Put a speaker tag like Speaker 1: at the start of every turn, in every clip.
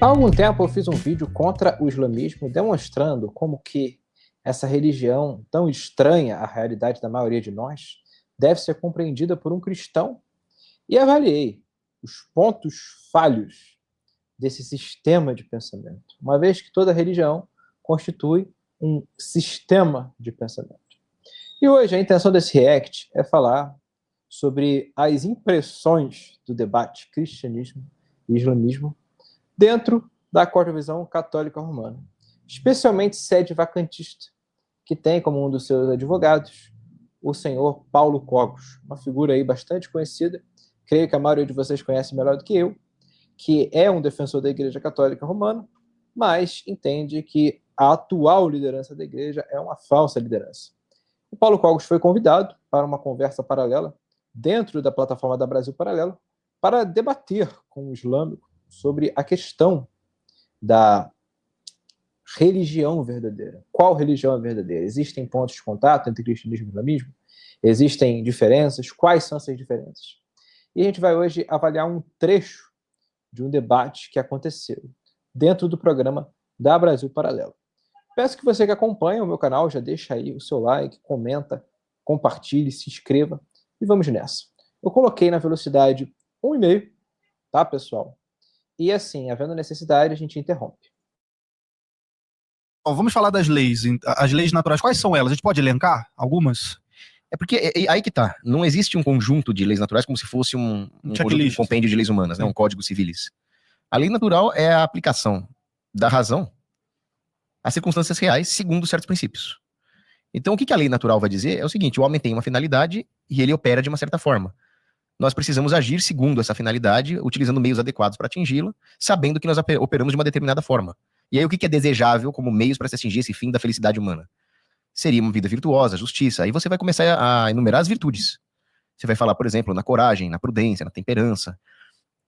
Speaker 1: Há algum tempo eu fiz um vídeo contra o islamismo, demonstrando como que essa religião tão estranha à realidade da maioria de nós deve ser compreendida por um cristão, e avaliei os pontos falhos desse sistema de pensamento, uma vez que toda religião constitui um sistema de pensamento. E hoje a intenção desse react é falar sobre as impressões do debate cristianismo e islamismo dentro da cosmovisão católica romana, especialmente sede vacantista, que tem como um dos seus advogados o senhor Paulo Cogos, uma figura aí bastante conhecida, creio que a maioria de vocês conhece melhor do que eu, que é um defensor da Igreja Católica Romana, mas entende que a atual liderança da Igreja é uma falsa liderança. O Paulo Cogos foi convidado para uma conversa paralela dentro da plataforma da Brasil Paralelo para debater com o islâmico sobre a questão da religião verdadeira. Qual religião é verdadeira? Existem pontos de contato entre cristianismo e islamismo? Existem diferenças? Quais são essas diferenças? E a gente vai hoje avaliar um trecho de um debate que aconteceu dentro do programa da Brasil Paralelo. Peço que você que acompanha o meu canal já deixa aí o seu like, comenta, compartilhe, se inscreva e vamos nessa. Eu coloquei na velocidade 1,5, tá, pessoal? E assim, havendo necessidade, a gente interrompe.
Speaker 2: Bom, vamos falar das leis. As leis naturais, quais são elas? A gente pode elencar algumas?
Speaker 3: É porque aí que tá. Não existe um conjunto de leis naturais como se fosse um compêndio de leis humanas, né? Um código civilis. A lei natural é a aplicação da razão às circunstâncias reais segundo certos princípios. Então, o que a lei natural vai dizer é o seguinte: o homem tem uma finalidade e ele opera de uma certa forma. Nós precisamos agir segundo essa finalidade, utilizando meios adequados para atingi-la, sabendo que nós operamos de uma determinada forma. E aí, o que é desejável como meios para se atingir esse fim da felicidade humana? Seria uma vida virtuosa, justiça. Aí você vai começar a enumerar as virtudes. Você vai falar, por exemplo, na coragem, na prudência, na temperança,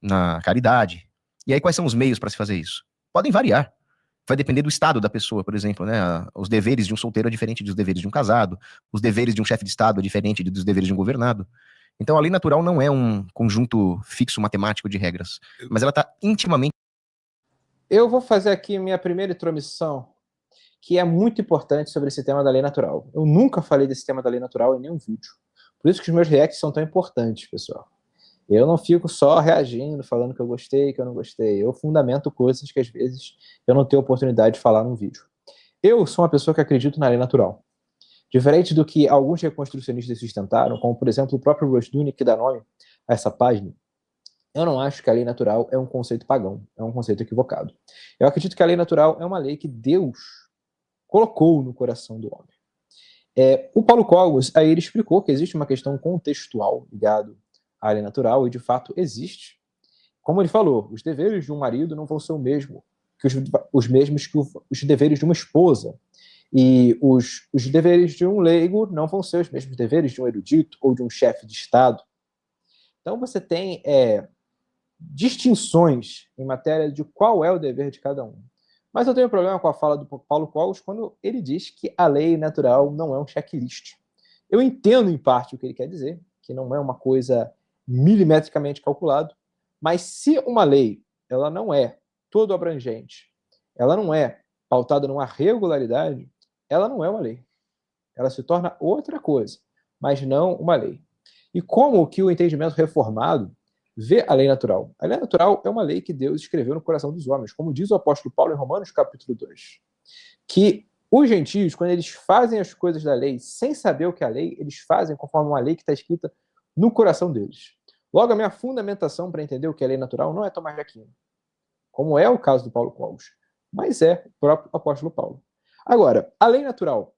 Speaker 3: na caridade. E aí, quais são os meios para se fazer isso? Podem variar. Vai depender do estado da pessoa, por exemplo, né? Os deveres de um solteiro é diferente dos deveres de um casado. Os deveres de um chefe de estado é diferente dos deveres de um governado. Então, a lei natural não é um conjunto fixo matemático de regras, mas ela está intimamente...
Speaker 1: Eu vou fazer aqui minha primeira intromissão, que é muito importante sobre esse tema da lei natural. Eu nunca falei desse tema da lei natural em nenhum vídeo. Por isso que os meus reacts são tão importantes, pessoal. Eu não fico só reagindo, falando que eu gostei, que eu não gostei. Eu fundamento coisas que, às vezes, eu não tenho oportunidade de falar num vídeo. Eu sou uma pessoa que acredito na lei natural. Diferente do que alguns reconstrucionistas sustentaram, como, por exemplo, o próprio Rushdoony, que dá nome a essa página, eu não acho que a lei natural é um conceito pagão, é um conceito equivocado. Eu acredito que a lei natural é uma lei que Deus colocou no coração do homem. O Paulo Cogos, aí ele explicou que existe uma questão contextual ligada à lei natural, e de fato existe. Como ele falou, os deveres de um marido não vão ser o mesmo que os mesmos que os deveres de uma esposa. E os deveres de um leigo não vão ser os mesmos deveres de um erudito ou de um chefe de Estado. Então você tem distinções em matéria de qual é o dever de cada um. Mas eu tenho problema com a fala do Paulo Cogos quando ele diz que a lei natural não é um checklist. Eu entendo em parte o que ele quer dizer, que não é uma coisa milimetricamente calculada, mas se uma lei ela não é todo abrangente, ela não é pautada numa regularidade, ela não é uma lei. Ela se torna outra coisa, mas não uma lei. E como que o entendimento reformado vê a lei natural? A lei natural é uma lei que Deus escreveu no coração dos homens, como diz o apóstolo Paulo em Romanos capítulo 2, que os gentios, quando eles fazem as coisas da lei sem saber o que é a lei, eles fazem conforme uma lei que está escrita no coração deles. Logo, a minha fundamentação para entender o que é lei natural não é Tomás de Aquino, como é o caso do Paulo Cogos, mas é o próprio apóstolo Paulo. Agora, a lei natural,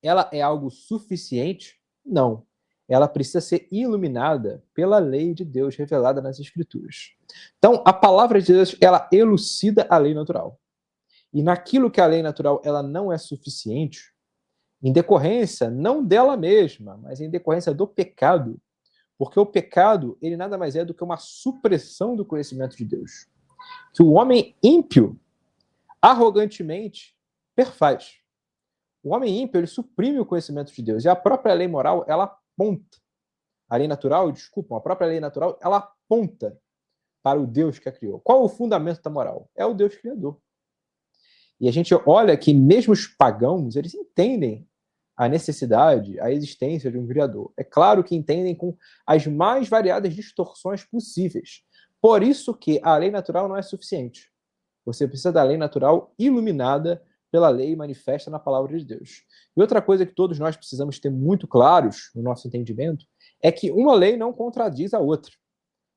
Speaker 1: ela é algo suficiente? Não. Ela precisa ser iluminada pela lei de Deus revelada nas Escrituras. Então, a palavra de Deus, ela elucida a lei natural. E naquilo que a lei natural ela não é suficiente, em decorrência não dela mesma, mas em decorrência do pecado, porque o pecado, ele nada mais é do que uma supressão do conhecimento de Deus, que o homem ímpio, arrogantemente, perfaz. O homem ímpio, ele suprime o conhecimento de Deus, e a própria lei moral, ela aponta. A lei natural, desculpa, a própria lei natural, ela aponta para o Deus que a criou. Qual o fundamento da moral? É o Deus criador. E a gente olha que mesmo os pagãos, eles entendem a necessidade, a existência de um criador. É claro que entendem com as mais variadas distorções possíveis. Por isso que a lei natural não é suficiente. Você precisa da lei natural iluminada pela lei manifesta na palavra de Deus. E outra coisa que todos nós precisamos ter muito claros no nosso entendimento é que uma lei não contradiz a outra.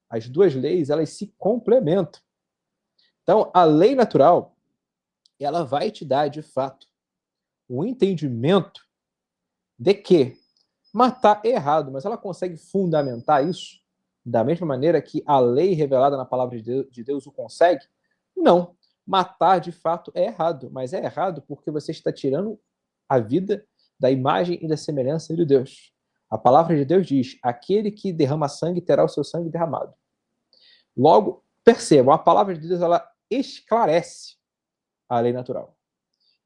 Speaker 1: As duas leis, elas se complementam. Então, a lei natural, ela vai te dar, de fato, o entendimento de que matar é errado, mas ela consegue fundamentar isso da mesma maneira que a lei revelada na palavra de Deus o consegue? Não. Matar, de fato, é errado, mas é errado porque você está tirando a vida da imagem e da semelhança de Deus. A palavra de Deus diz: aquele que derrama sangue terá o seu sangue derramado. Logo, percebam, a palavra de Deus, ela esclarece a lei natural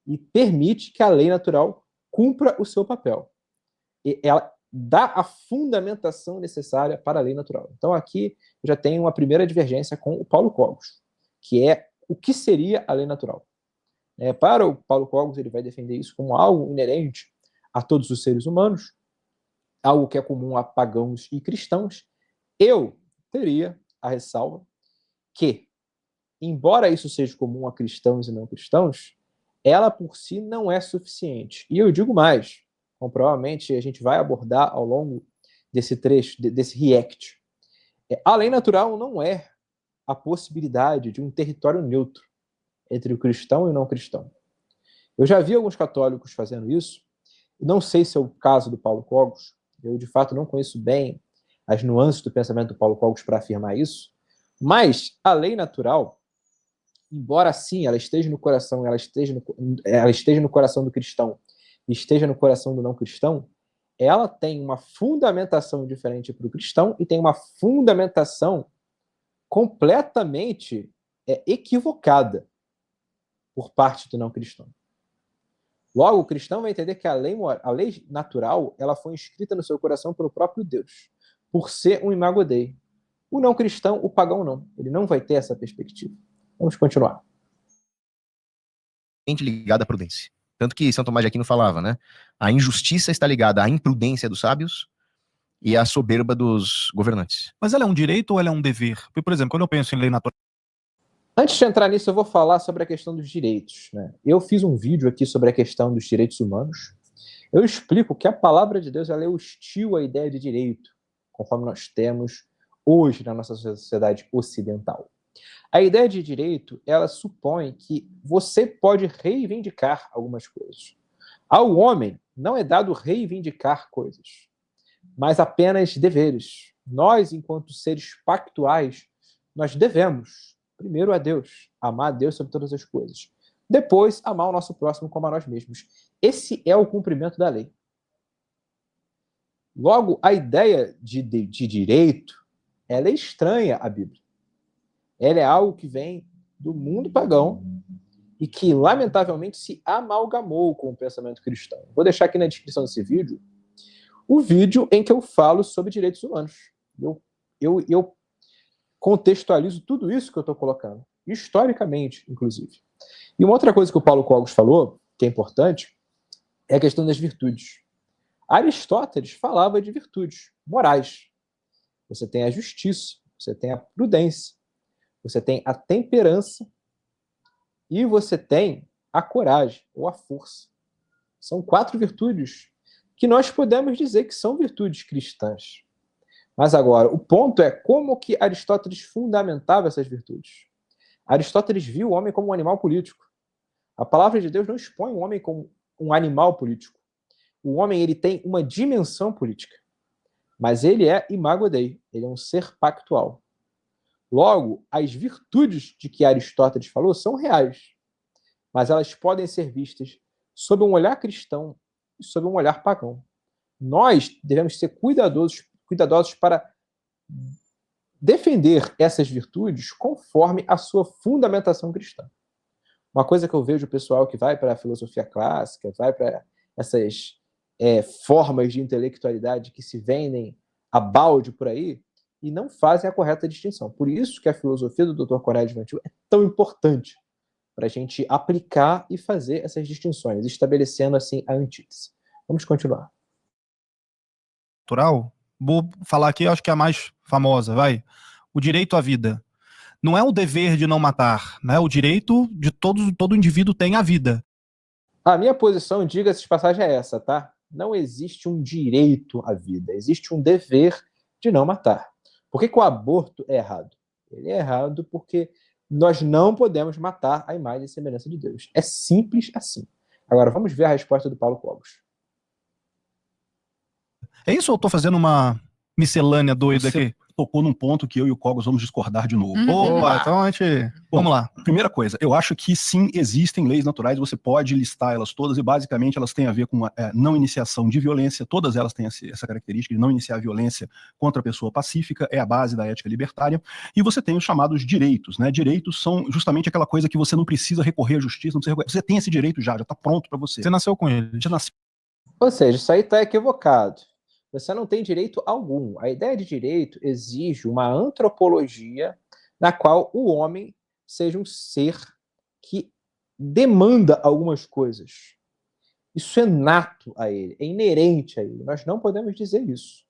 Speaker 1: e permite que a lei natural cumpra o seu papel. E ela dá a fundamentação necessária para a lei natural. Então aqui eu já tenho uma primeira divergência com o Paulo Cogos, que é o que seria a lei natural. Para o Paulo Cogos, ele vai defender isso como algo inerente a todos os seres humanos, algo que é comum a pagãos e cristãos. Eu teria a ressalva que, embora isso seja comum a cristãos e não cristãos, ela por si não é suficiente. E eu digo mais, como provavelmente a gente vai abordar ao longo desse trecho, desse react. A lei natural não é a possibilidade de um território neutro entre o cristão e o não cristão. Eu já vi alguns católicos fazendo isso, não sei se é o caso do Paulo Cogos, eu de fato não conheço bem as nuances do pensamento do Paulo Cogos para afirmar isso, mas a lei natural, embora sim ela esteja no coração, ela esteja no coração do cristão e esteja no coração do não cristão, ela tem uma fundamentação diferente para o cristão e tem uma fundamentação completamente equivocada por parte do não cristão. Logo, o cristão vai entender que a lei natural ela foi inscrita no seu coração pelo próprio Deus, por ser um imago Dei. O não cristão, o pagão não. Ele não vai ter essa perspectiva. Vamos continuar.
Speaker 3: Ligada à prudência. Tanto que São Tomás de Aquino falava, né? A injustiça está ligada à imprudência dos sábios e à soberba dos governantes.
Speaker 2: Mas ela é um direito ou ela é um dever? Porque, por exemplo, quando eu penso em lei natural...
Speaker 1: Antes de entrar nisso, eu vou falar sobre a questão dos direitos. Né? Eu fiz um vídeo aqui sobre a questão dos direitos humanos. Eu explico que a palavra de Deus ela é hostil à ideia de direito, conforme nós temos hoje na nossa sociedade ocidental. A ideia de direito, ela supõe que você pode reivindicar algumas coisas. Ao homem não é dado reivindicar coisas, mas apenas deveres. Nós, enquanto seres pactuais, nós devemos, primeiro a Deus, amar a Deus sobre todas as coisas. Depois, amar o nosso próximo como a nós mesmos. Esse é o cumprimento da lei. Logo, a ideia de direito, ela é estranha à Bíblia. Ela é algo que vem do mundo pagão e que, lamentavelmente, se amalgamou com o pensamento cristão. Vou deixar aqui na descrição desse vídeo o vídeo em que eu falo sobre direitos humanos. Eu contextualizo tudo isso que eu estou colocando, historicamente, inclusive. E uma outra coisa que o Paulo Cogos falou, que é importante, é a questão das virtudes. Aristóteles falava de virtudes morais. Você tem a justiça, você tem a prudência, você tem a temperança e você tem a coragem ou a força. São 4 virtudes que nós podemos dizer que são virtudes cristãs. Mas agora, o ponto é como que Aristóteles fundamentava essas virtudes. Aristóteles viu o homem como um animal político. A palavra de Deus não expõe o homem como um animal político. O homem ele tem uma dimensão política, mas ele é imago Dei, ele é um ser pactual. Logo, as virtudes de que Aristóteles falou são reais, mas elas podem ser vistas sob um olhar cristão e sob um olhar pagão. Nós devemos ser cuidadosos para defender essas virtudes conforme a sua fundamentação cristã. Uma coisa que eu vejo o pessoal que vai para a filosofia clássica, vai para essas formas de intelectualidade que se vendem a balde por aí, e não fazem a correta distinção. Por isso que a filosofia do Dr. Cornélio de Vantil é tão importante para a gente aplicar e fazer essas distinções, estabelecendo assim a antítese. Vamos continuar.
Speaker 2: Natural, vou falar aqui, acho que é a mais famosa, vai. O direito à vida. Não é o dever de não matar, né? O direito de todo indivíduo tem à vida.
Speaker 1: A minha posição, diga-se de passagem, é essa, tá? Não existe um direito à vida, existe um dever de não matar. Por que o aborto é errado? Ele é errado porque nós não podemos matar a imagem e semelhança de Deus. É simples assim. Agora, vamos ver a resposta do Paulo Cogos.
Speaker 2: É isso ou eu tô fazendo uma miscelânea doida aqui?
Speaker 4: Tocou num ponto que eu e o Cogos vamos discordar de novo.
Speaker 2: Opa, então a gente... Vamos lá.
Speaker 4: Primeira coisa, eu acho que sim, existem leis naturais, você pode listar elas todas e basicamente elas têm a ver com a não iniciação de violência, todas elas têm essa característica de não iniciar violência contra a pessoa pacífica, é a base da ética libertária, e você tem os chamados direitos, né? Direitos são justamente aquela coisa que você não precisa recorrer à justiça, você tem esse direito já está pronto para você.
Speaker 2: Você nasceu com ele.
Speaker 4: Já nasceu.
Speaker 1: Ou seja, isso aí está equivocado. Você não tem direito algum. A ideia de direito exige uma antropologia na qual o homem seja um ser que demanda algumas coisas. Isso é nato a ele, é inerente a ele. Nós não podemos dizer isso.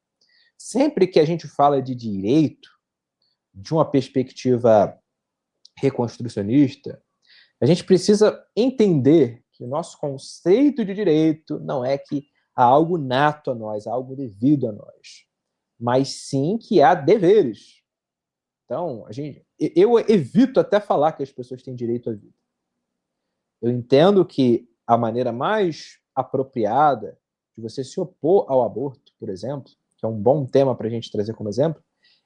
Speaker 1: Sempre que a gente fala de direito, de uma perspectiva reconstrucionista, a gente precisa entender que o nosso conceito de direito não é que há algo nato a nós, há algo devido a nós, mas sim que há deveres. Então, eu evito até falar que as pessoas têm direito à vida. Eu entendo que a maneira mais apropriada de você se opor ao aborto, por exemplo, que é um bom tema para a gente trazer como exemplo,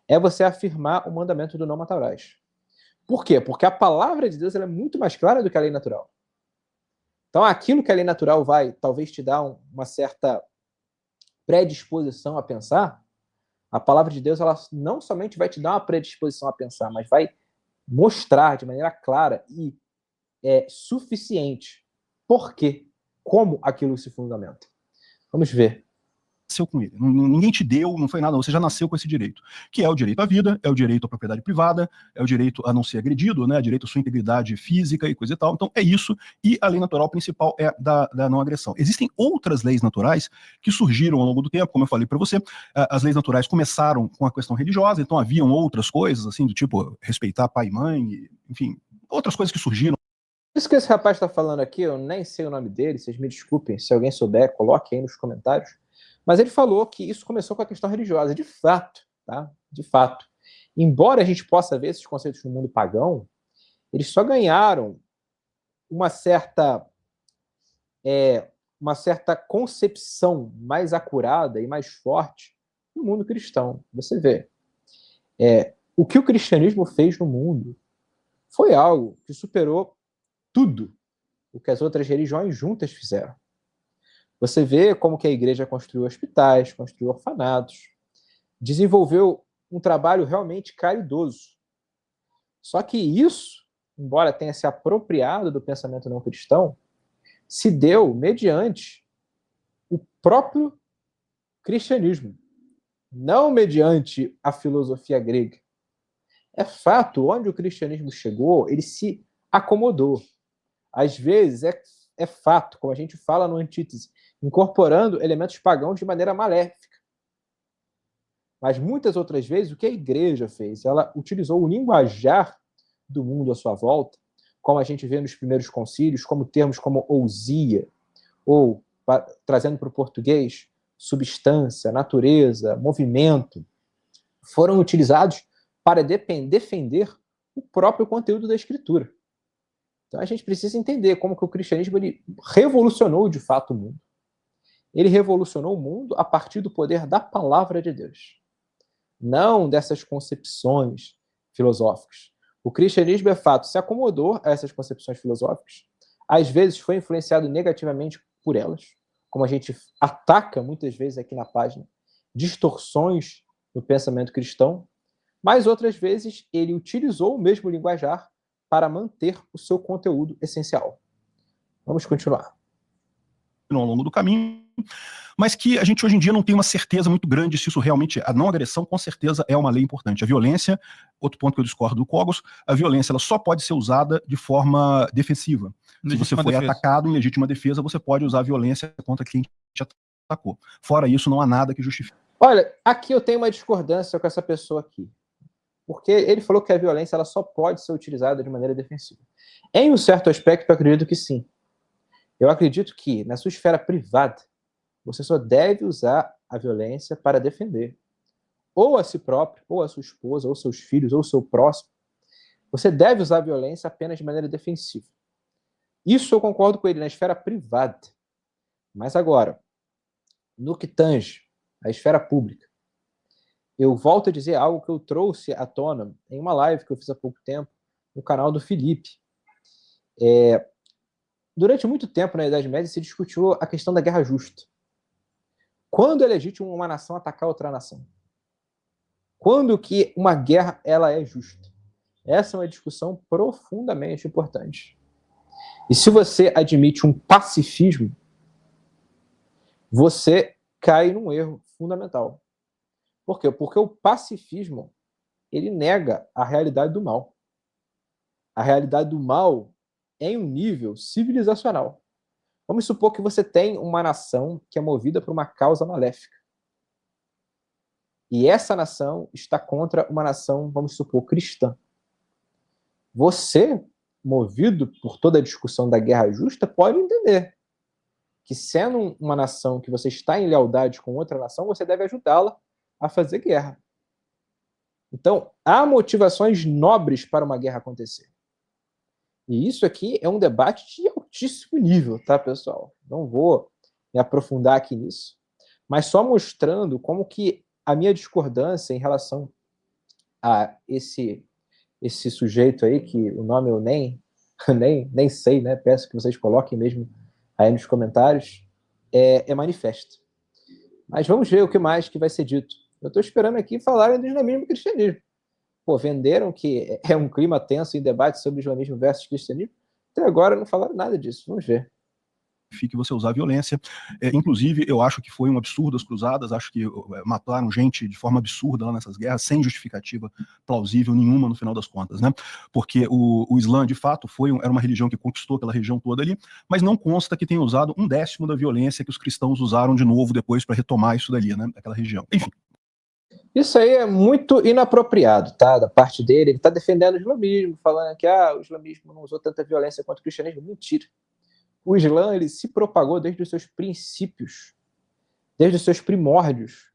Speaker 1: é você afirmar o mandamento do não matarás. Por quê? Porque a palavra de Deus ela é muito mais clara do que a lei natural. Então, aquilo que a lei natural vai talvez te dar uma certa predisposição a pensar, a palavra de Deus ela não somente vai te dar uma predisposição a pensar, mas vai mostrar de maneira clara e suficiente por quê, como aquilo se fundamenta. Vamos ver.
Speaker 4: Nasceu com ele. Ninguém te deu, não foi nada, você já nasceu com esse direito, que é o direito à vida, é o direito à propriedade privada, é o direito a não ser agredido, né, direito à sua integridade física e coisa e tal. Então é isso, e a lei natural principal é da não agressão. Existem outras leis naturais que surgiram ao longo do tempo, como eu falei para você, as leis naturais começaram com a questão religiosa, então haviam outras coisas, assim, do tipo respeitar pai e mãe, enfim, outras coisas que surgiram.
Speaker 1: Isso que esse rapaz está falando aqui, eu nem sei o nome dele, vocês me desculpem, se alguém souber, coloque aí nos comentários. Mas ele falou que isso começou com a questão religiosa, de fato, tá? De fato. Embora a gente possa ver esses conceitos no mundo pagão, eles só ganharam uma certa concepção mais acurada e mais forte no mundo cristão. Você vê, o que o cristianismo fez no mundo foi algo que superou tudo o que as outras religiões juntas fizeram. Você vê como que a igreja construiu hospitais, construiu orfanatos, desenvolveu um trabalho realmente caridoso. Só que isso, embora tenha se apropriado do pensamento não cristão, se deu mediante o próprio cristianismo, não mediante a filosofia grega. É fato, onde o cristianismo chegou, ele se acomodou. Às vezes é fato, como a gente fala no Antítese, incorporando elementos pagãos de maneira maléfica. Mas muitas outras vezes, o que a igreja fez? Ela utilizou o linguajar do mundo à sua volta, como a gente vê nos primeiros concílios, como termos como ousia, ou, trazendo para o português, substância, natureza, movimento, foram utilizados para defender o próprio conteúdo da Escritura. Então a gente precisa entender como que o cristianismo ele revolucionou de fato o mundo. Ele revolucionou o mundo a partir do poder da palavra de Deus, não dessas concepções filosóficas. O cristianismo, é fato, se acomodou a essas concepções filosóficas, às vezes foi influenciado negativamente por elas, como a gente ataca muitas vezes aqui na página, distorções no pensamento cristão, mas outras vezes ele utilizou o mesmo linguajar para manter o seu conteúdo essencial. Vamos continuar.
Speaker 4: Ao longo do caminho, mas que a gente hoje em dia não tem uma certeza muito grande se isso realmente é. A não agressão, com certeza, é uma lei importante. A violência, outro ponto que eu discordo do Cogos, a violência ela só pode ser usada de forma defensiva. Se você foi atacado em legítima defesa, você pode usar a violência contra quem te atacou. Fora isso, não há nada que justifique.
Speaker 1: Olha, aqui eu tenho uma discordância com essa pessoa aqui. Porque ele falou que a violência ela só pode ser utilizada de maneira defensiva. Em um certo aspecto, eu acredito que sim. Eu acredito que, na sua esfera privada, você só deve usar a violência para defender ou a si próprio, ou a sua esposa, ou seus filhos, ou o seu próximo. Você deve usar a violência apenas de maneira defensiva. Isso eu concordo com ele na esfera privada. Mas agora, no que tange a esfera pública, eu volto a dizer algo que eu trouxe à tona em uma live que eu fiz há pouco tempo no canal do Felipe. Durante muito tempo, na Idade Média, se discutiu a questão da guerra justa. Quando é legítimo uma nação atacar outra nação? Quando que uma guerra ela é justa? Essa é uma discussão profundamente importante. E se você admite um pacifismo, você cai num erro fundamental. Por quê? Porque o pacifismo ele nega a realidade do mal. A realidade do mal é em um nível civilizacional. Vamos supor que você tem uma nação que é movida por uma causa maléfica. E essa nação está contra uma nação, vamos supor, cristã. Você, movido por toda a discussão da guerra justa, pode entender que, sendo uma nação que você está em lealdade com outra nação, você deve ajudá-la a fazer guerra. Então, há motivações nobres para uma guerra acontecer. E isso aqui é um debate de altíssimo nível, tá, pessoal? Não vou me aprofundar aqui nisso, mas só mostrando como que a minha discordância em relação a esse sujeito aí, que o nome eu nem sei, né? Peço que vocês coloquem mesmo aí nos comentários, é manifesto. Mas vamos ver o que mais que vai ser dito. Eu estou esperando aqui falarem do islamismo e cristianismo. Pô, venderam que é um clima tenso em debate sobre islamismo versus cristianismo. Até agora não falaram nada disso. Vamos ver.
Speaker 4: Que você usar violência. Inclusive, eu acho que foi um absurdo as cruzadas, acho que mataram gente de forma absurda lá nessas guerras, sem justificativa plausível nenhuma no final das contas, né? Porque o Islã, de fato, era uma religião que conquistou aquela região toda ali, mas não consta que tenha usado 1/10 da violência que os cristãos usaram de novo depois para retomar isso dali, né? Aquela região. Enfim.
Speaker 1: Isso aí é muito inapropriado, tá? Da parte dele. Ele está defendendo o islamismo, falando que o islamismo não usou tanta violência quanto o cristianismo. Mentira. O Islã ele se propagou desde os seus princípios, desde os seus primórdios,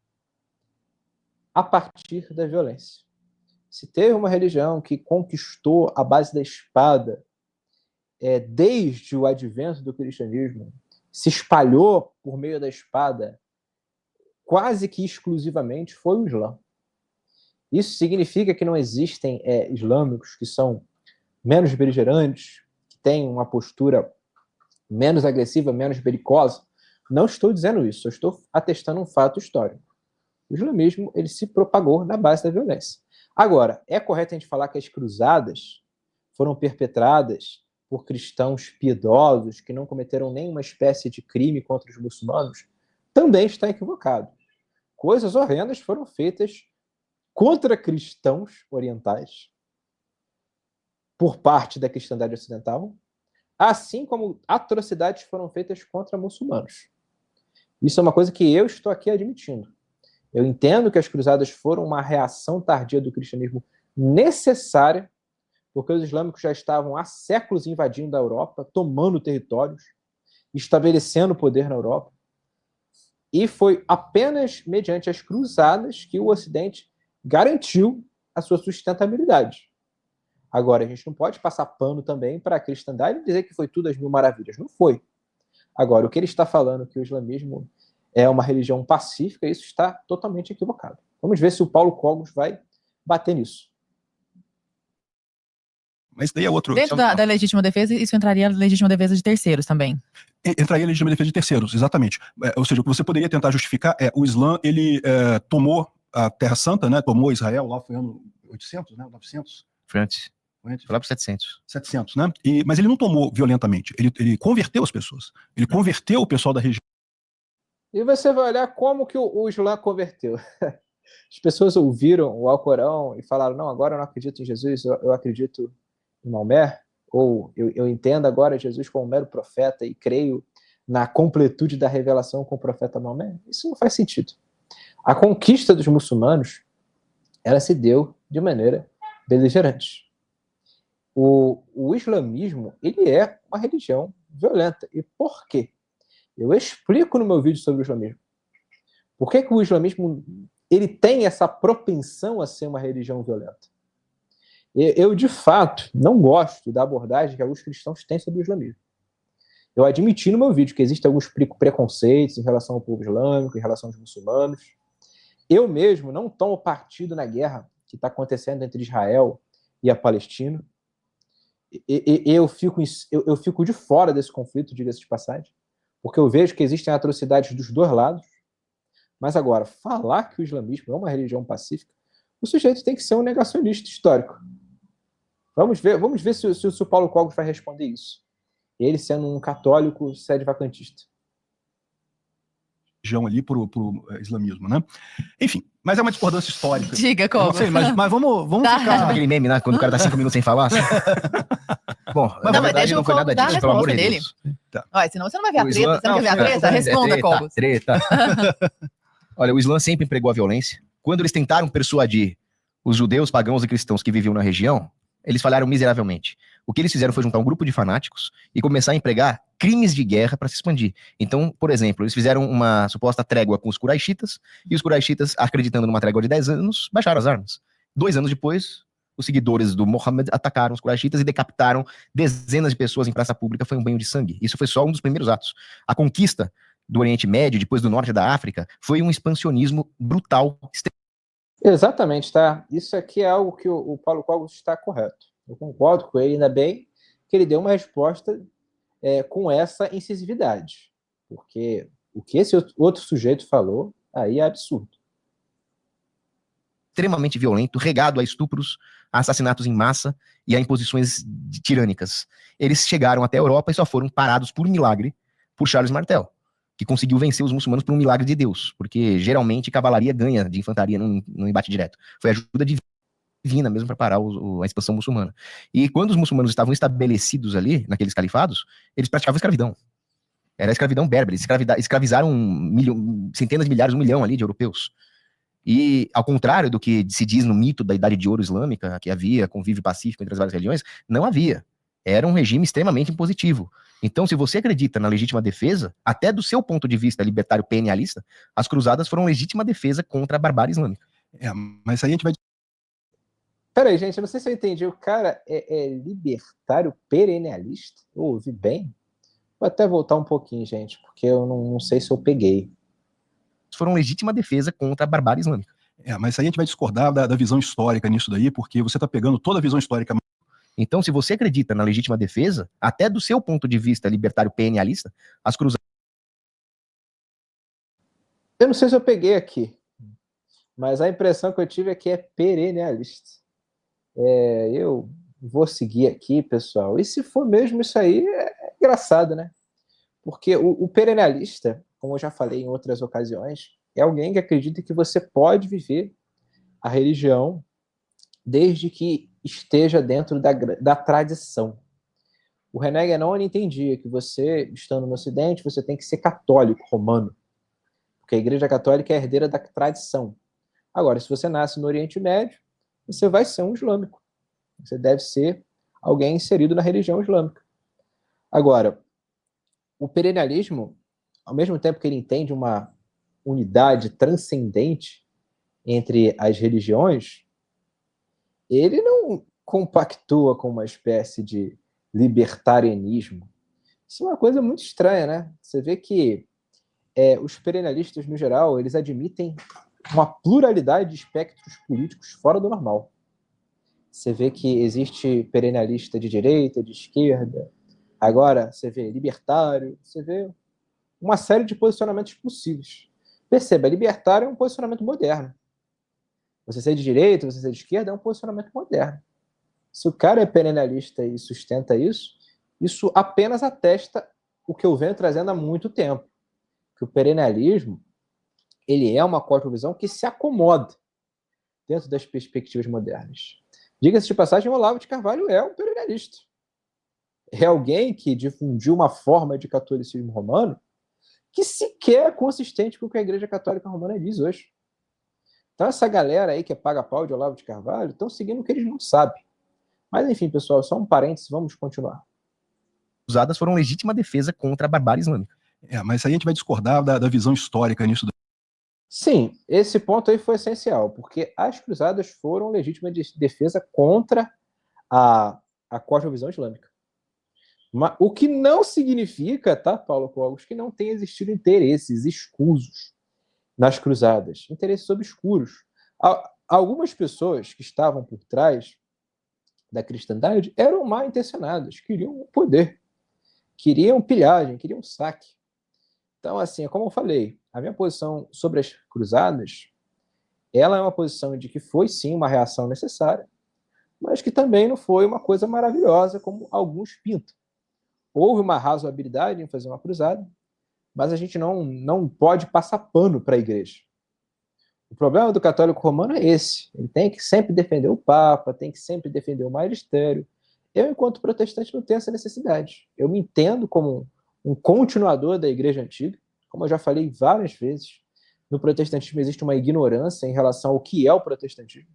Speaker 1: a partir da violência. Se teve uma religião que conquistou a base da espada desde o advento do cristianismo, se espalhou por meio da espada, quase que exclusivamente foi o Islã. Isso significa que não existem islâmicos que são menos beligerantes, que têm uma postura menos agressiva, menos belicosa. Não estou dizendo isso, eu estou atestando um fato histórico. O islamismo ele se propagou na base da violência. Agora, é correto a gente falar que as cruzadas foram perpetradas por cristãos piedosos que não cometeram nenhuma espécie de crime contra os muçulmanos? Também está equivocado. Coisas horrendas foram feitas contra cristãos orientais por parte da cristandade ocidental, assim como atrocidades foram feitas contra muçulmanos. Isso é uma coisa que eu estou aqui admitindo. Eu entendo que as cruzadas foram uma reação tardia do cristianismo necessária, porque os islâmicos já estavam há séculos invadindo a Europa, tomando territórios, estabelecendo poder na Europa, e foi apenas mediante as cruzadas que o Ocidente garantiu a sua sustentabilidade. Agora, a gente não pode passar pano também para a cristandade e dizer que foi tudo às mil maravilhas. Não foi. Agora, o que ele está falando, que o islamismo é uma religião pacífica, isso está totalmente equivocado. Vamos ver se o Paulo Cogos vai bater nisso.
Speaker 4: Mas daí é outro...
Speaker 5: Dentro da legítima defesa, isso entraria na legítima defesa de terceiros também.
Speaker 4: Entraria a legítima defesa de terceiros, exatamente. Ou seja, o que você poderia tentar justificar o Islã, ele tomou a Terra Santa, né? Tomou Israel, lá foi ano 800, né? 900?
Speaker 3: Foi antes. Foi lá para 700.
Speaker 4: 700, né? Mas ele não tomou violentamente, ele converteu as pessoas. Ele converteu o pessoal da região
Speaker 1: E você vai olhar como que o Islã converteu. As pessoas ouviram o Alcorão e falaram, não, agora eu não acredito em Jesus, eu acredito em Maomé, ou eu entendo agora Jesus como um mero profeta e creio na completude da revelação com o profeta Maomé. Isso não faz sentido. A conquista dos muçulmanos, ela se deu de maneira beligerante. O islamismo, ele é uma religião violenta. E por quê? Eu explico no meu vídeo sobre o islamismo. Por que o islamismo ele tem essa propensão a ser uma religião violenta? Eu, de fato, não gosto da abordagem que alguns cristãos têm sobre o islamismo. Eu admiti no meu vídeo que existem alguns preconceitos em relação ao povo islâmico, em relação aos muçulmanos. Eu mesmo não tomo partido na guerra que está acontecendo entre Israel e a Palestina. Eu fico de fora desse conflito, diga-se de passagem, porque eu vejo que existem atrocidades dos dois lados. Mas agora, falar que o islamismo é uma religião pacífica, o sujeito tem que ser um negacionista histórico. Vamos ver se o Paulo Cogos vai responder isso. Ele sendo um católico sedevacantista.
Speaker 4: Religião ali pro islamismo, né? Enfim, mas é uma discordância histórica.
Speaker 5: Diga,
Speaker 2: Eu
Speaker 5: Cogos.
Speaker 2: não sei, mas vamos
Speaker 5: Tá.
Speaker 2: ficar...
Speaker 3: Aquele meme, né? Quando o cara tá 5 minutos sem falar. Assim. Bom,
Speaker 5: Não,
Speaker 3: na
Speaker 5: mas
Speaker 3: verdade
Speaker 5: deixa
Speaker 3: não
Speaker 5: o
Speaker 3: foi nada
Speaker 5: Cogos dar a
Speaker 3: disso, pelo amor de
Speaker 5: resposta
Speaker 3: Deus.
Speaker 5: Olha, senão você não vai ver a
Speaker 3: O
Speaker 5: treta.
Speaker 3: Islã-
Speaker 5: Você não quer ver a
Speaker 3: não,
Speaker 5: treta? Responda, Cogos.
Speaker 3: Treta. Olha, o Islã sempre empregou a violência. Quando eles tentaram persuadir os judeus, pagãos e cristãos que viviam na região, eles falharam miseravelmente. O que eles fizeram foi juntar um grupo de fanáticos e começar a empregar crimes de guerra para se expandir. Então, por exemplo, eles fizeram uma suposta trégua com os Quraixitas, e os Quraixitas, acreditando numa trégua de 10 anos, baixaram as armas. 2 anos depois, os seguidores do Mohammed atacaram os Quraixitas e decapitaram dezenas de pessoas em praça pública. Foi um banho de sangue. Isso foi só um dos primeiros atos. A conquista do Oriente Médio, depois do norte da África, foi um expansionismo brutal.
Speaker 1: Exatamente, tá? Isso aqui é algo que o Paulo Cogos está correto. Eu concordo com ele, ainda bem que ele deu uma resposta com essa incisividade. Porque o que esse outro sujeito falou, aí é absurdo.
Speaker 3: Extremamente violento, regado a estupros, a assassinatos em massa e a imposições tirânicas. Eles chegaram até a Europa e só foram parados por milagre por Charles Martel, que conseguiu vencer os muçulmanos por um milagre de Deus, porque geralmente cavalaria ganha de infantaria num embate direto. Foi ajuda divina mesmo para parar a expansão muçulmana. E quando os muçulmanos estavam estabelecidos ali, naqueles califados, eles praticavam escravidão. Era a escravidão berbere, escravizaram centenas de milhares, 1 milhão ali de europeus. E, ao contrário do que se diz no mito da Idade de Ouro Islâmica, que havia convívio pacífico entre as várias religiões, não havia. Era um regime extremamente impositivo. Então, se você acredita na legítima defesa, até do seu ponto de vista libertário perennialista, as cruzadas foram legítima defesa contra a barbárie islâmica.
Speaker 4: Mas aí a gente vai...
Speaker 1: Peraí, gente, eu não sei se eu entendi. O cara é libertário perennialista? Eu ouvi bem? Vou até voltar um pouquinho, gente, porque eu não sei se eu peguei.
Speaker 3: Foram legítima defesa contra a barbárie islâmica.
Speaker 4: Mas aí a gente vai discordar da visão histórica nisso daí, porque você está pegando toda a visão histórica.
Speaker 3: Então, se você acredita na legítima defesa, até do seu ponto de vista libertário perennialista, as cruzadas...
Speaker 1: Eu não sei se eu peguei aqui, mas a impressão que eu tive é que é perennialista. Eu vou seguir aqui, pessoal. E se for mesmo isso aí, é engraçado, né? Porque o perennialista, como eu já falei em outras ocasiões, é alguém que acredita que você pode viver a religião desde que esteja dentro da tradição. O René Guénon entendia que você, estando no Ocidente, você tem que ser católico, romano, porque a Igreja Católica é herdeira da tradição. Agora, se você nasce no Oriente Médio, você vai ser um islâmico. Você deve ser alguém inserido na religião islâmica. Agora, o perennialismo, ao mesmo tempo que ele entende uma unidade transcendente entre as religiões, ele não compactua com uma espécie de libertarianismo. Isso é uma coisa muito estranha, né? Você vê que os perennialistas, no geral, eles admitem uma pluralidade de espectros políticos fora do normal. Você vê que existe perennialista de direita, de esquerda, agora você vê libertário, você vê uma série de posicionamentos possíveis. Perceba, libertário é um posicionamento moderno. Você ser de direita, você ser de esquerda é um posicionamento moderno. Se o cara é perennialista e sustenta isso, isso apenas atesta o que eu venho trazendo há muito tempo. que o perennialismo ele é uma cosmovisão que se acomoda dentro das perspectivas modernas. Diga-se de passagem, o Olavo de Carvalho é um perennialista. É alguém que difundiu uma forma de catolicismo romano que sequer é consistente com o que a Igreja Católica Romana diz hoje. Então essa galera aí que é paga-pau de Olavo de Carvalho estão seguindo o que eles não sabem. Mas enfim, pessoal, só um parênteses, vamos continuar.
Speaker 3: Usadas foram legítima defesa contra a barbárie islâmica.
Speaker 4: Mas aí a gente vai discordar da visão histórica nisso.
Speaker 1: Sim, esse ponto aí foi essencial, porque as cruzadas foram legítima defesa contra a cosmovisão islâmica. Mas, o que não significa, tá, Paulo Cogos, que não tenha existido interesses escusos nas cruzadas, interesses obscuros. Algumas pessoas que estavam por trás da cristandade eram mal intencionadas, queriam poder, queriam pilhagem, queriam saque. Então, assim, como eu falei, a minha posição sobre as cruzadas, ela é uma posição de que foi sim uma reação necessária, mas que também não foi uma coisa maravilhosa como alguns pintam. Houve uma razoabilidade em fazer uma cruzada, mas a gente não pode passar pano para a igreja. O problema do católico romano é esse. Ele tem que sempre defender o Papa, tem que sempre defender o magistério. Eu, enquanto protestante, não tenho essa necessidade. Eu me entendo como um continuador da igreja antiga, como eu já falei várias vezes. No protestantismo existe uma ignorância em relação ao que é o protestantismo.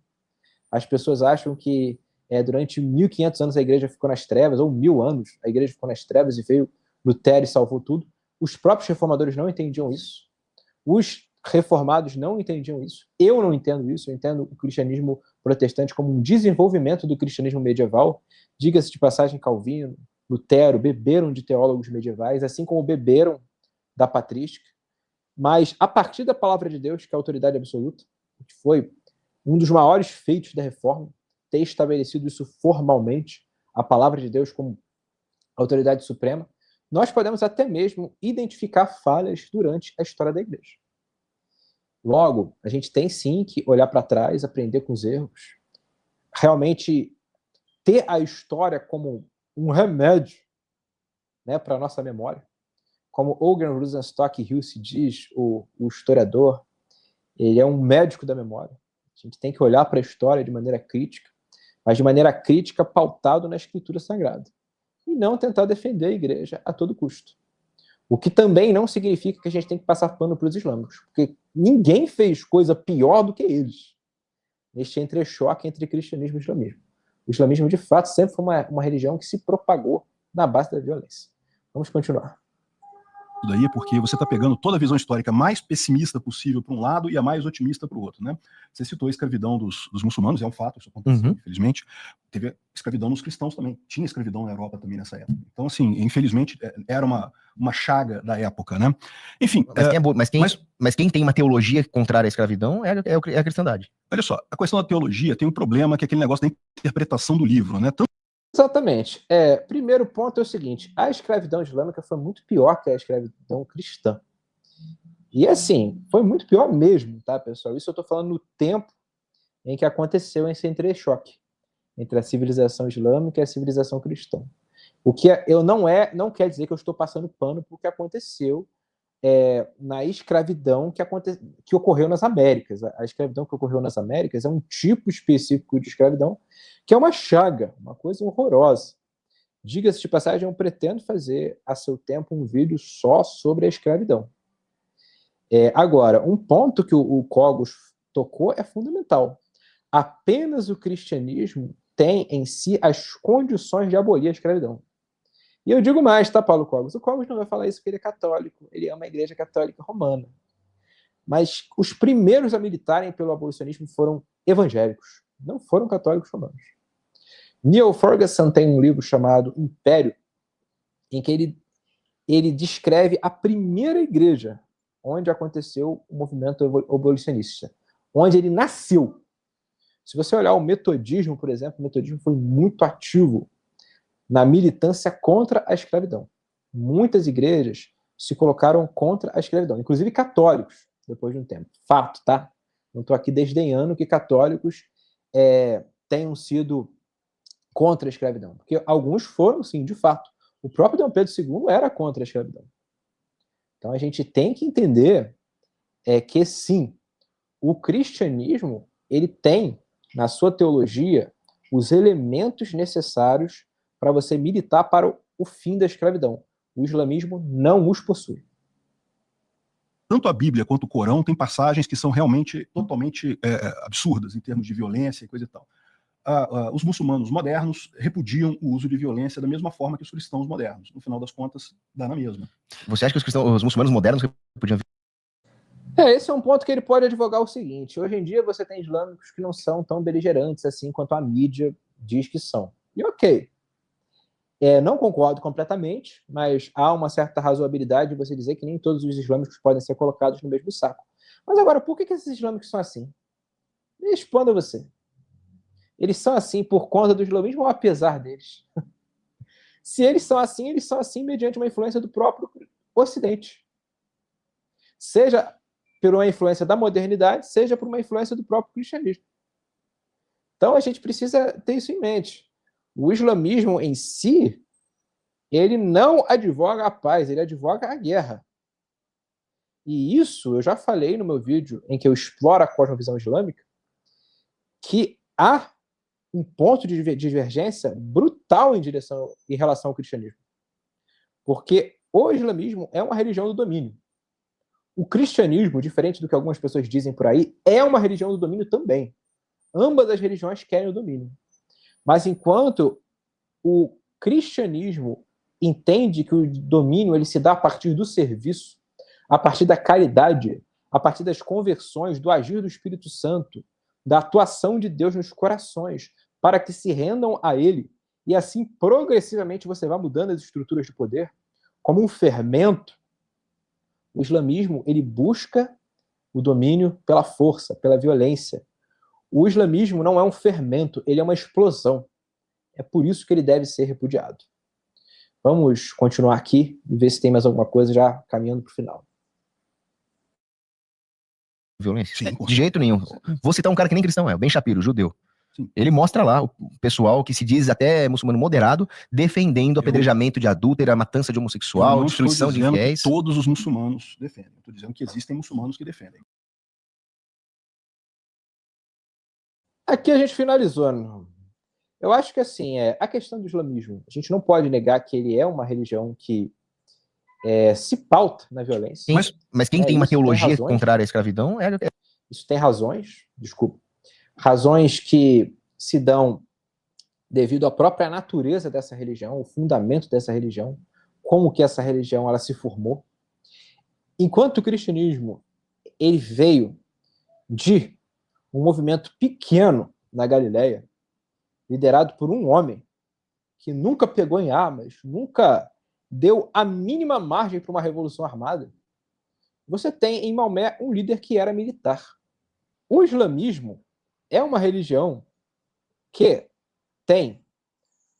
Speaker 1: As pessoas acham que durante 1500 anos a igreja ficou nas trevas, ou 1000 anos a igreja ficou nas trevas e veio Lutero e salvou tudo. Os próprios reformadores não entendiam isso. Os reformados não entendiam isso. Eu não entendo isso. Eu entendo o cristianismo protestante como um desenvolvimento do cristianismo medieval. Diga-se de passagem, Calvino, Lutero beberam de teólogos medievais, assim como beberam da patrística. Mas a partir da palavra de Deus, que é a autoridade absoluta, que foi um dos maiores feitos da reforma, ter estabelecido isso formalmente, a palavra de Deus como autoridade suprema, nós podemos até mesmo identificar falhas durante a história da igreja. Logo, a gente tem sim que olhar para trás, aprender com os erros, realmente ter a história como um remédio, né, para a nossa memória. Como Ogren Rosenstock Hughes diz, o historiador, ele é um médico da memória. A gente tem que olhar para a história de maneira crítica, mas de maneira crítica pautado na Escritura Sagrada. E não tentar defender a igreja a todo custo. O que também não significa que a gente tem que passar pano para os islâmicos, porque ninguém fez coisa pior do que eles neste entrechoque entre cristianismo e islamismo. O islamismo, de fato, sempre foi uma religião que se propagou na base da violência. Vamos continuar.
Speaker 4: Daí, porque você está pegando toda a visão histórica mais pessimista possível para um lado e a mais otimista para o outro, né? Você citou a escravidão dos muçulmanos, é um fato, isso aconteceu, infelizmente. Teve escravidão nos cristãos também, tinha escravidão na Europa também nessa época. Então, assim, infelizmente, era uma chaga da época, né? Enfim...
Speaker 3: Mas quem tem uma teologia contrária à escravidão é a cristandade.
Speaker 4: Olha só, a questão da teologia tem um problema que é aquele negócio da interpretação do livro, né?
Speaker 1: Exatamente. Primeiro ponto é o seguinte, a escravidão islâmica foi muito pior que a escravidão cristã. E assim, foi muito pior mesmo, tá, pessoal? Isso eu estou falando no tempo em que aconteceu esse entrechoque entre a civilização islâmica e a civilização cristã. O que não quer dizer que eu estou passando pano por que aconteceu na escravidão que ocorreu nas Américas. A escravidão que ocorreu nas Américas é um tipo específico de escravidão que é uma chaga, uma coisa horrorosa. Diga-se de passagem, eu pretendo fazer a seu tempo um vídeo só sobre a escravidão. Agora, um ponto que o Cogos tocou é fundamental. Apenas o cristianismo tem em si as condições de abolir a escravidão. E eu digo mais, tá, Paulo Cogos? O Cogos não vai falar isso porque ele é católico, ele é uma igreja católica romana. Mas os primeiros a militarem pelo abolicionismo foram evangélicos, não foram católicos romanos. Neil Ferguson tem um livro chamado Império, em que ele descreve a primeira igreja onde aconteceu o movimento abolicionista, onde ele nasceu. Se você olhar o metodismo, por exemplo, o metodismo foi muito ativo na militância contra a escravidão. Muitas igrejas se colocaram contra a escravidão, inclusive católicos, depois de um tempo. Fato, tá? Não estou aqui desdenhando que católicos tenham sido contra a escravidão, porque alguns foram, sim, de fato. O próprio Dom Pedro II era contra a escravidão. Então a gente tem que entender que sim, o cristianismo ele tem na sua teologia os elementos necessários para você militar para o fim da escravidão. O islamismo não os possui.
Speaker 4: Tanto a Bíblia quanto o Corão tem passagens que são realmente totalmente absurdas em termos de violência e coisa e tal. Os muçulmanos modernos repudiam o uso de violência da mesma forma que os cristãos modernos. No final das contas, dá na mesma.
Speaker 3: Você acha que os muçulmanos modernos repudiam?
Speaker 1: Esse é um ponto que ele pode advogar o seguinte: hoje em dia você tem islâmicos que não são tão beligerantes assim quanto a mídia diz que são. E ok. Não concordo completamente, mas há uma certa razoabilidade de você dizer que nem todos os islâmicos podem ser colocados no mesmo saco. Mas agora, por que esses islâmicos são assim? Responda você. Eles são assim por conta do islamismo ou apesar deles? Se eles são assim mediante uma influência do próprio Ocidente. Seja por uma influência da modernidade, seja por uma influência do próprio cristianismo. Então a gente precisa ter isso em mente. O islamismo em si, ele não advoga a paz, ele advoga a guerra. E isso eu já falei no meu vídeo em que eu exploro a cosmovisão islâmica, que há um ponto de divergência brutal em relação ao cristianismo. Porque o islamismo é uma religião do domínio. O cristianismo, diferente do que algumas pessoas dizem por aí, é uma religião do domínio também. Ambas as religiões querem o domínio. Mas enquanto o cristianismo entende que o domínio ele se dá a partir do serviço, a partir da caridade, a partir das conversões, do agir do Espírito Santo, da atuação de Deus nos corações, para que se rendam a Ele, e assim progressivamente você vai mudando as estruturas de poder, como um fermento, o islamismo ele busca o domínio pela força, pela violência. O islamismo não é um fermento, ele é uma explosão. É por isso que ele deve ser repudiado. Vamos continuar aqui e ver se tem mais alguma coisa já caminhando para o final.
Speaker 3: Violência? Sim, de jeito nenhum. Vou citar um cara que nem cristão é, o Ben Shapiro, judeu. Sim. Ele mostra lá o pessoal que se diz até muçulmano moderado defendendo apedrejamento de adúltera, matança de homossexual, destruição de infiéis.
Speaker 4: Todos os muçulmanos defendem. Estou dizendo que existem muçulmanos que defendem.
Speaker 1: Aqui a gente finalizou, né? Eu acho que assim, a questão do islamismo, a gente não pode negar que ele é uma religião que se pauta na violência.
Speaker 3: Mas quem tem uma teologia contrária à escravidão
Speaker 1: Isso tem razões, razões que se dão devido à própria natureza dessa religião, o fundamento dessa religião, como que essa religião ela se formou. Enquanto o cristianismo ele veio de um movimento pequeno na Galileia, liderado por um homem que nunca pegou em armas, nunca deu a mínima margem para uma revolução armada, você tem em Maomé um líder que era militar. O islamismo é uma religião que tem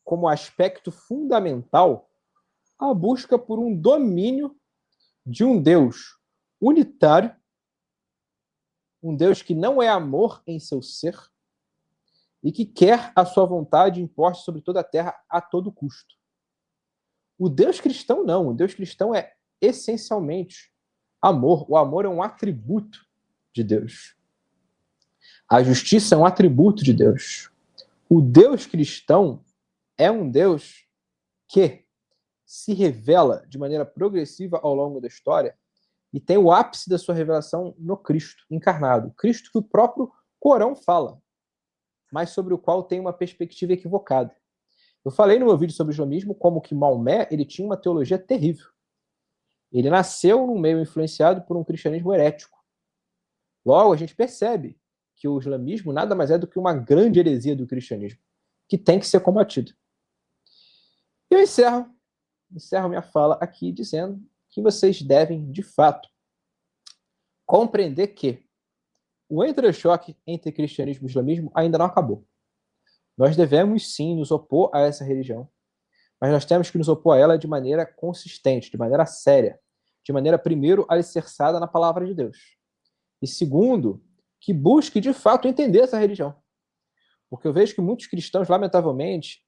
Speaker 1: como aspecto fundamental a busca por um domínio de um Deus unitário, um Deus que não é amor em seu ser e que quer a sua vontade imposta sobre toda a terra a todo custo. O Deus cristão não. O Deus cristão é essencialmente amor. O amor é um atributo de Deus. A justiça é um atributo de Deus. O Deus cristão é um Deus que se revela de maneira progressiva ao longo da história e tem o ápice da sua revelação no Cristo encarnado. Cristo que o próprio Corão fala, mas sobre o qual tem uma perspectiva equivocada. Eu falei no meu vídeo sobre o islamismo como que Maomé ele tinha uma teologia terrível. Ele nasceu num meio influenciado por um cristianismo herético. Logo, a gente percebe que o islamismo nada mais é do que uma grande heresia do cristianismo, que tem que ser combatida. Eu encerro minha fala aqui dizendo que vocês devem, de fato, compreender que o entrechoque entre cristianismo e islamismo ainda não acabou. Nós devemos, sim, nos opor a essa religião, mas nós temos que nos opor a ela de maneira consistente, de maneira séria, de maneira, primeiro, alicerçada na palavra de Deus. E, segundo, que busque, de fato, entender essa religião. Porque eu vejo que muitos cristãos, lamentavelmente,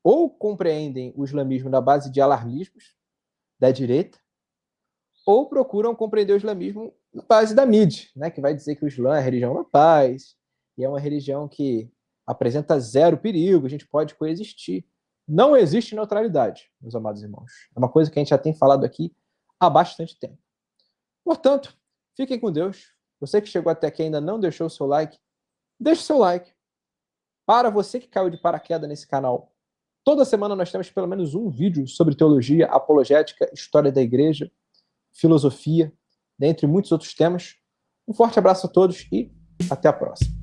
Speaker 1: ou compreendem o islamismo na base de alarmismos da direita, ou procuram compreender o islamismo na base da mídia, né, que vai dizer que o Islã é a religião da paz, e é uma religião que apresenta zero perigo, a gente pode coexistir. Não existe neutralidade, meus amados irmãos. É uma coisa que a gente já tem falado aqui há bastante tempo. Portanto, fiquem com Deus. Você que chegou até aqui e ainda não deixou o seu like, deixe o seu like. Para você que caiu de paraquedas nesse canal, toda semana nós temos pelo menos um vídeo sobre teologia, apologética, história da igreja, filosofia, dentre muitos outros temas. Um forte abraço a todos e até a próxima.